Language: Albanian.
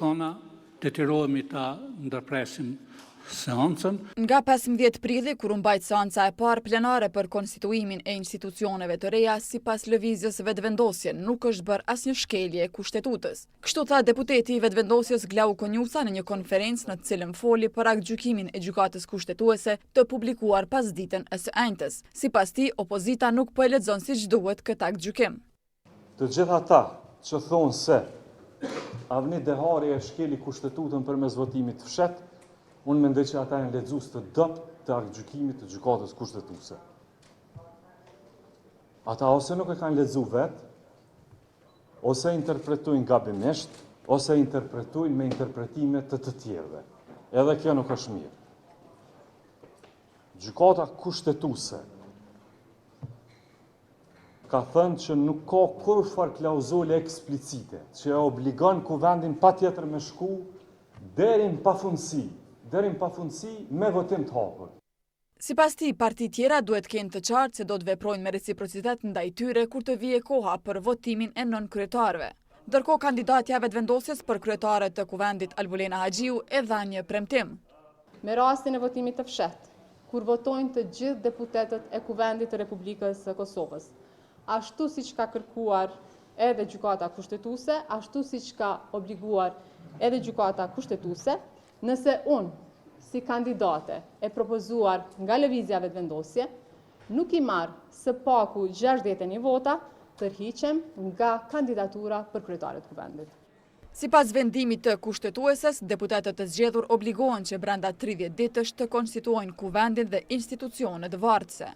thona, detyrohemi ta ndërpresim seancën. Nga 15 prilli, kur u mbajt seanca e parë plenare për konstituimin e institucioneve të reja, sipas lëvizjes vetëvendosje nuk është bërë asnjë shkelje e kushtetutës. Kështu tha deputeti i vetëvendosjes Glau Konjuca në një konferencë në të cilën foli për aktgjykimin e gjykatës kushtetuese të publikuar pas ditën e së enjtës. Sipas tij, opozita nuk po e lexon siç duhet këtë aktgjykim. Të gjitha ata që thonë se Avni Dehari e shkeli kushtetutën përmes votimit të fshet, unë mendoj që ata janë lexues të dobët të aktgjykimit të gjykatës kushtetuese. Ata ose nuk e kanë lexuar vetë, ose interpretojnë gabimisht, ose interpretojnë me interpretime të tjerëve. Edhe kjo nuk është mirë. Gjykata kushtetuese ka thënë që nuk ka kurrë klauzule eksplicite që e obligon kuvendin patjetër me shku deri në pafundësi me votim të hapur. Sipas tij, partitë tjera duhet kenë të qartë se do të veprojnë me reciprocitet ndaj tyre kur të vijë koha për votimin e nënkryetarëve. Ndërkohë, kandidatja e vetëvendosjes për kryetare të kuvendit Albulena Haxhiu e dha një premtim. Me rastin e votimit të fshehtë, kur votojnë të gjithë deputetët e kuvendit të Republikës së Kosovës, ashtu siç ka kërkuar edhe gjykata kushtetuese, ashtu siç ka obliguar edhe gjykata kushtetuese, nëse unë, si kandidate e propozuar nga lëvizja vetëvendosje, nuk i marr së paku 61 vota, tërhiqem nga kandidatura për kryetare të kuvendit. Sipas vendimit të kushtetueses, deputetët të zgjedhur obligohen që brenda 30 ditësh të konstituojnë kuvendin dhe institucionet vartëse.